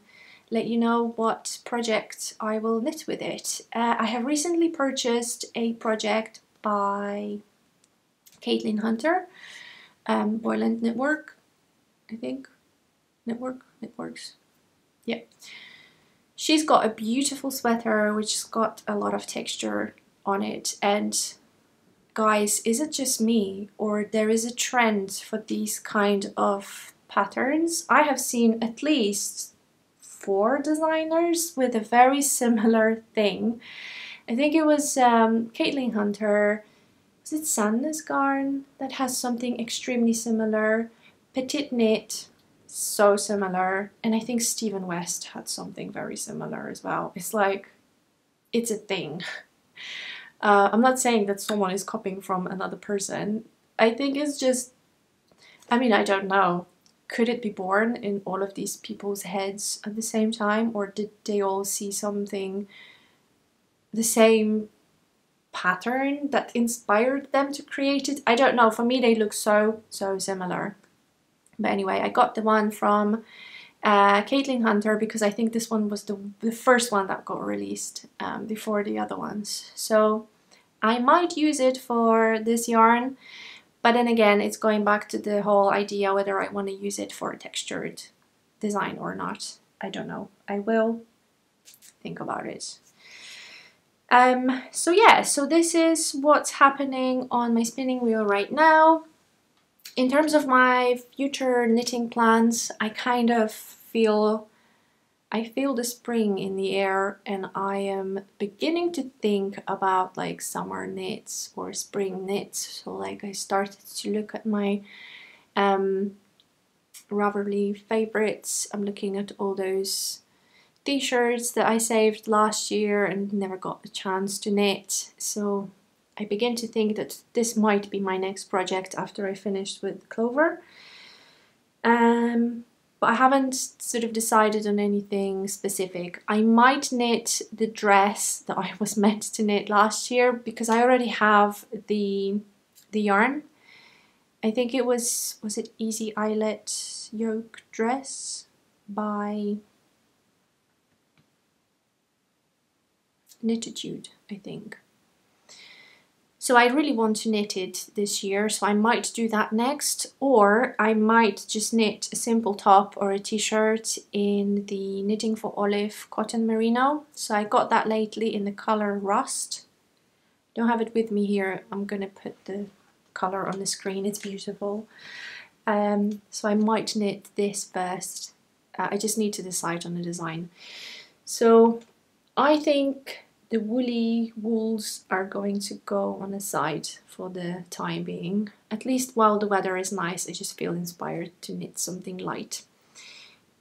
let you know what project I will knit with it. I have recently purchased a project by Caitlin Hunter, Wallin Knitwork, I think. Knitworks. Yeah. She's got a beautiful sweater which's got a lot of texture on it, and guys, is it just me or there is a trend for these kind of patterns? I have seen at least 4 designers with a very similar thing. I think it was Caitlin Hunter, was it Sandnes Garn that has something extremely similar, Petite Knit, so similar, and I think Stephen West had something very similar as well. It's like, it's a thing. I'm not saying that someone is copying from another person. I think it's just, I mean, I don't know. Could it be born in all of these people's heads at the same time? Or did they all see something, the same pattern that inspired them to create it? I don't know. For me, they look so similar. But anyway, I got the one from Caitlin Hunter because I think this one was the first one that got released before the other ones. So I might use it for this yarn, but then again, it's going back to the whole idea whether I want to use it for a textured design or not. I don't know. I will think about it. So yeah, so this is what's happening on my spinning wheel right now. In terms of my future knitting plans, I kind of feel the spring in the air, and I am beginning to think about like summer knits or spring knits. So like I started to look at my Ravelry favorites. I'm looking at all those t-shirts that I saved last year and never got a chance to knit. So I begin to think that this might be my next project after I finished with Clover. But I haven't sort of decided on anything specific. I might knit the dress that I was meant to knit last year because I already have the yarn. I think it was it Easy Eyelet Yoke Dress by Knititude, I think. So I really want to knit it this year, so I might do that next, or I might just knit a simple top or a t-shirt in the Knitting for Olive cotton merino. So I got that lately in the color Rust. Don't have it with me here. I'm gonna put the color on the screen. It's beautiful. So I might knit this first. I just need to decide on the design. So I think the woolly wools are going to go on the side for the time being. At least while the weather is nice, I just feel inspired to knit something light.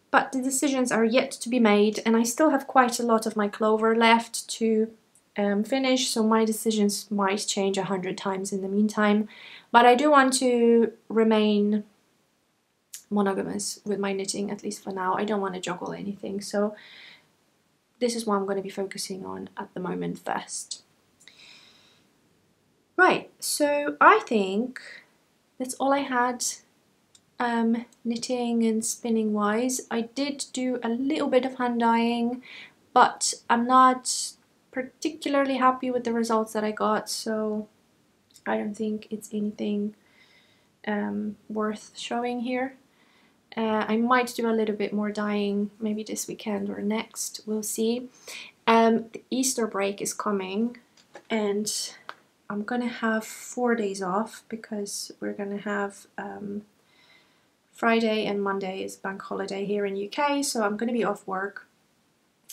But the decisions are yet to be made, and I still have quite a lot of my Clover left to finish, so my decisions might change 100 times in the meantime. But I do want to remain monogamous with my knitting, at least for now. I don't want to juggle anything, so this is what I'm going to be focusing on at the moment first. Right, so I think that's all I had knitting and spinning wise. I did do a little bit of hand dyeing, but I'm not particularly happy with the results that I got, so I don't think it's anything worth showing here. I might do a little bit more dyeing maybe this weekend or next, we'll see. The Easter break is coming and I'm gonna have 4 days off because we're gonna have Friday and Monday is bank holiday here in UK, so I'm gonna be off work,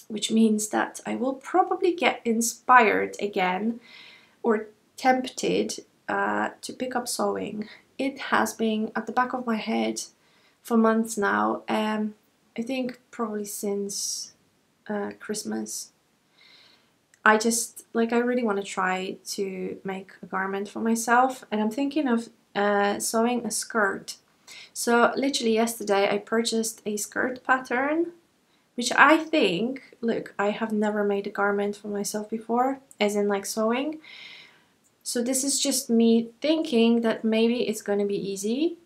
which means that I will probably get inspired again or tempted to pick up sewing. It has been at the back of my head for months now. I think probably since Christmas. I really want to try to make a garment for myself, and I'm thinking of sewing a skirt. So literally yesterday I purchased a skirt pattern, which I think, look, I have never made a garment for myself before, as in like sewing. So this is just me thinking that maybe it's going to be easy.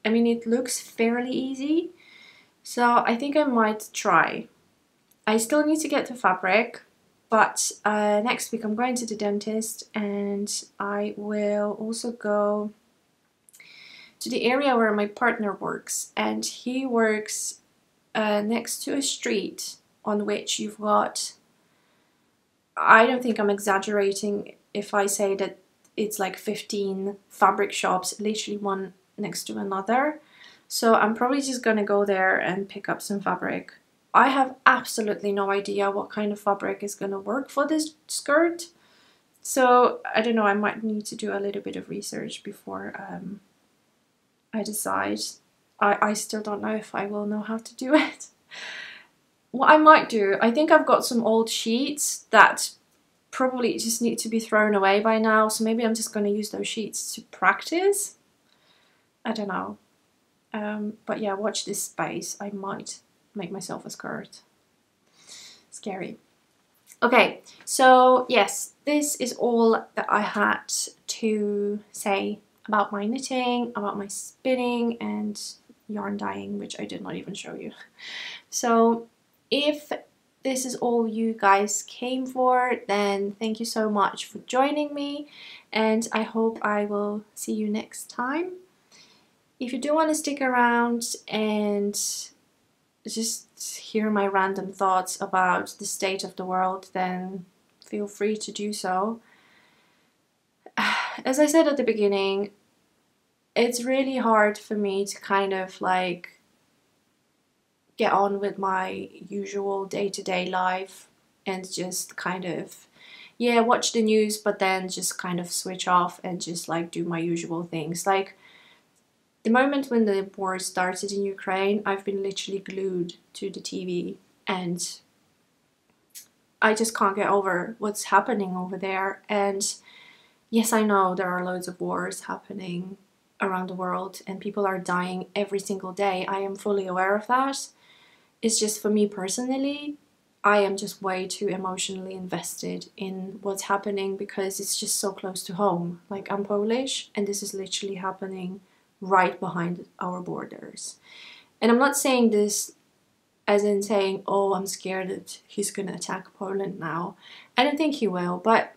I mean, it looks fairly easy, so I think I might try. I still need to get the fabric, but next week I'm going to the dentist, and I will also go to the area where my partner works, and he works next to a street on which you've got, I don't think I'm exaggerating if I say that it's like 15 fabric shops, literally one next to another. So I'm probably just gonna go there and pick up some fabric. I have absolutely no idea what kind of fabric is gonna work for this skirt, so I don't know, I might need to do a little bit of research before I decide. I still don't know if I will know how to do it. What I might do, I think I've got some old sheets that probably just need to be thrown away by now, so maybe I'm just going to use those sheets to practice. I don't know. But yeah, watch this space. I might make myself a skirt. Scary. Okay, so yes, this is all that I had to say about my knitting, about my spinning and yarn dyeing, which I did not even show you. So if this is all you guys came for, then thank you so much for joining me, and I hope I will see you next time. If you do want to stick around and just hear my random thoughts about the state of the world, then feel free to do so. As I said at the beginning, it's really hard for me to kind of like get on with my usual day-to-day life and just kind of, yeah, watch the news, but then just kind of switch off and just like do my usual things. Like the moment when the war started in Ukraine, I've been literally glued to the TV, and I just can't get over what's happening over there. And yes, I know there are loads of wars happening around the world and people are dying every single day. I am fully aware of that. It's just, for me personally, I am just way too emotionally invested in what's happening because it's just so close to home. Like, I'm Polish and this is literally happening right behind our borders. And I'm not saying this as in saying, oh, I'm scared that he's gonna attack Poland now. I don't think he will, but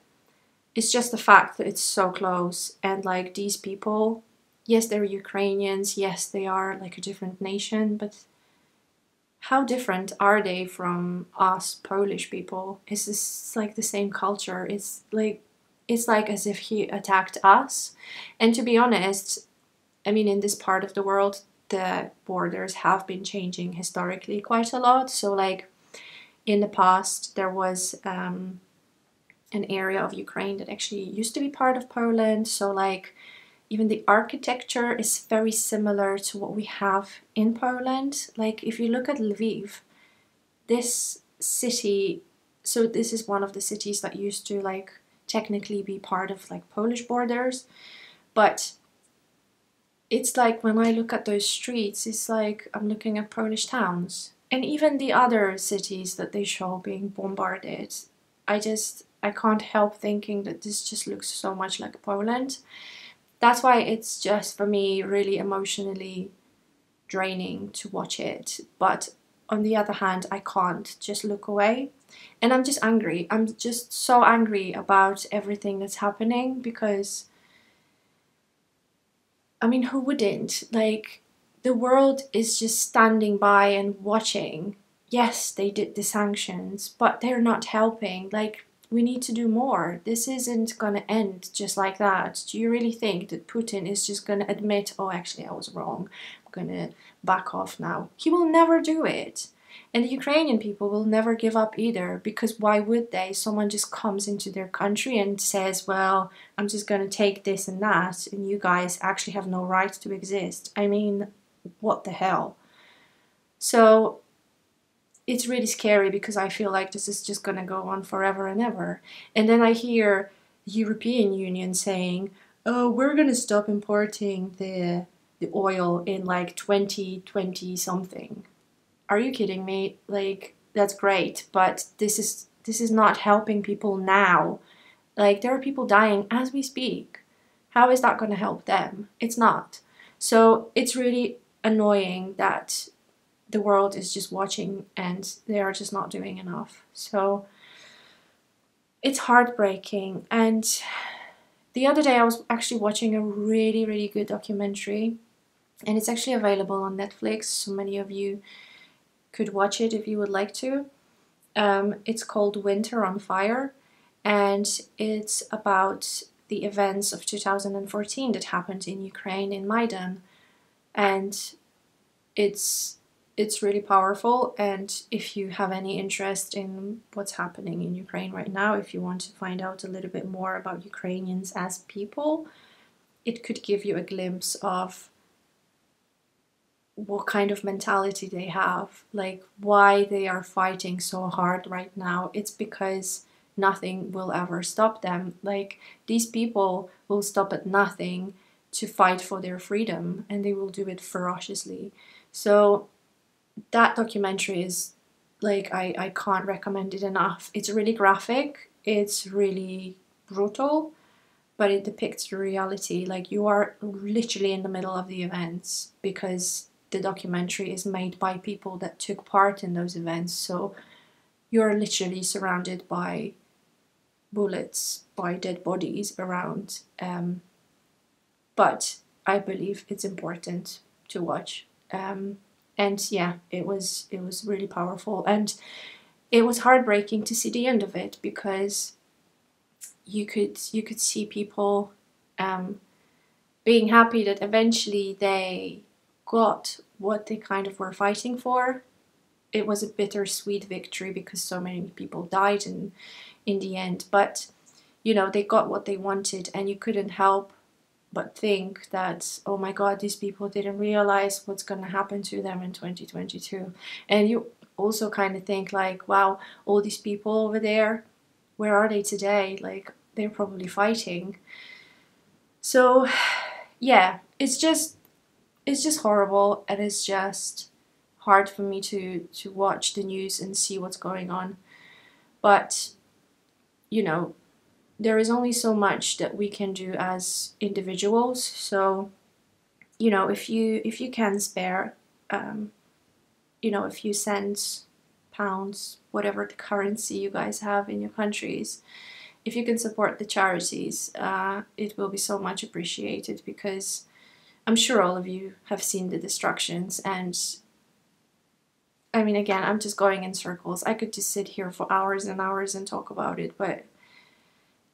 it's just the fact that it's so close, and like these people, yes, they're Ukrainians, yes, they are like a different nation, but how different are they from us Polish people? Is this like the same culture? It's like as if he attacked us. And to be honest, I mean, in this part of the world, the borders have been changing historically quite a lot. So like in the past, there was an area of Ukraine that actually used to be part of Poland. So like even the architecture is very similar to what we have in Poland. Like if you look at Lviv, this city, so this is one of the cities that used to like technically be part of like Polish borders, but it's like when I look at those streets, it's like I'm looking at Polish towns. And even the other cities that they show being bombarded, I can't help thinking that this just looks so much like Poland. That's why it's just, for me, really emotionally draining to watch it. But on the other hand, I can't just look away. And I'm just angry. I'm just so angry about everything that's happening because, I mean, who wouldn't? Like, the world is just standing by and watching. Yes, they did the sanctions, but they're not helping. Like, we need to do more. This isn't gonna end just like that. Do you really think that Putin is just gonna admit, oh, actually, I was wrong, I'm gonna back off now? He will never do it. And the Ukrainian people will never give up either, because why would they? Someone just comes into their country and says, well, I'm just gonna take this and that, and you guys actually have no right to exist. I mean, what the hell? So it's really scary because I feel like this is just going to go on forever and ever. And then I hear the European Union saying, oh, we're going to stop importing the oil in like 2020 something. Are you kidding me? Like, that's great, but this is not helping people now. Like, there are people dying as we speak. How is that going to help them? It's not. So it's really annoying that the world is just watching and they are just not doing enough. So it's heartbreaking. And the other day I was actually watching a really, really good documentary, and it's actually available on Netflix, so many of you could watch it if you would like to. It's called Winter on Fire, and it's about the events of 2014 that happened in Ukraine, in Maidan. And it's really powerful, and if you have any interest in what's happening in Ukraine right now, if you want to find out a little bit more about Ukrainians as people, it could give you a glimpse of what kind of mentality they have, like why they are fighting so hard right now. It's because nothing will ever stop them. Like, these people will stop at nothing to fight for their freedom, and they will do it ferociously. So that documentary is like, I can't recommend it enough. It's really graphic, it's really brutal, but it depicts the reality. Like, you are literally in the middle of the events because the documentary is made by people that took part in those events. So you're literally surrounded by bullets, by dead bodies around. But I believe it's important to watch. And yeah, it was really powerful, and it was heartbreaking to see the end of it, because you could see people being happy that eventually they got what they kind of were fighting for. It was a bittersweet victory because so many people died in the end, but you know, they got what they wanted, and you couldn't help but think that, oh my god, these people didn't realize what's going to happen to them in 2022. And you also kind of think like, wow, all these people over there, where are they today? Like, they're probably fighting. So yeah, it's just horrible, and it's just hard for me to watch the news and see what's going on. But you know, there is only so much that we can do as individuals. So, you know, if you can spare, you know, a few cents, pounds, whatever the currency you guys have in your countries, if you can support the charities, it will be so much appreciated, because I'm sure all of you have seen the destructions, and I mean, again, I'm just going in circles. I could just sit here for hours and hours and talk about it, but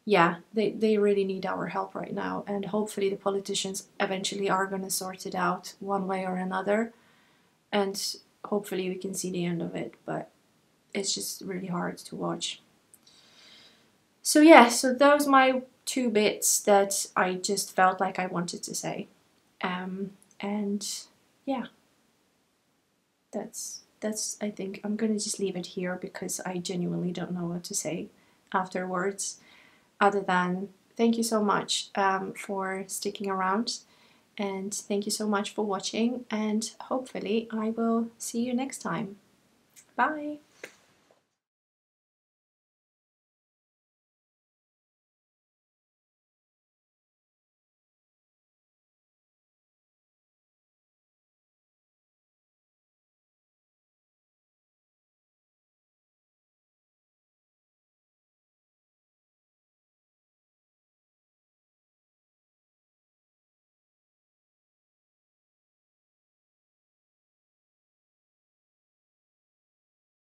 yeah, they really need our help right now, and hopefully the politicians eventually are going to sort it out one way or another, and hopefully we can see the end of it, but it's just really hard to watch. So yeah, so those are my 2 bits that I just felt like I wanted to say. And yeah, that's I think I'm gonna just leave it here, because I genuinely don't know what to say afterwards, other than thank you so much for sticking around, and thank you so much for watching, and hopefully I will see you next time. Bye!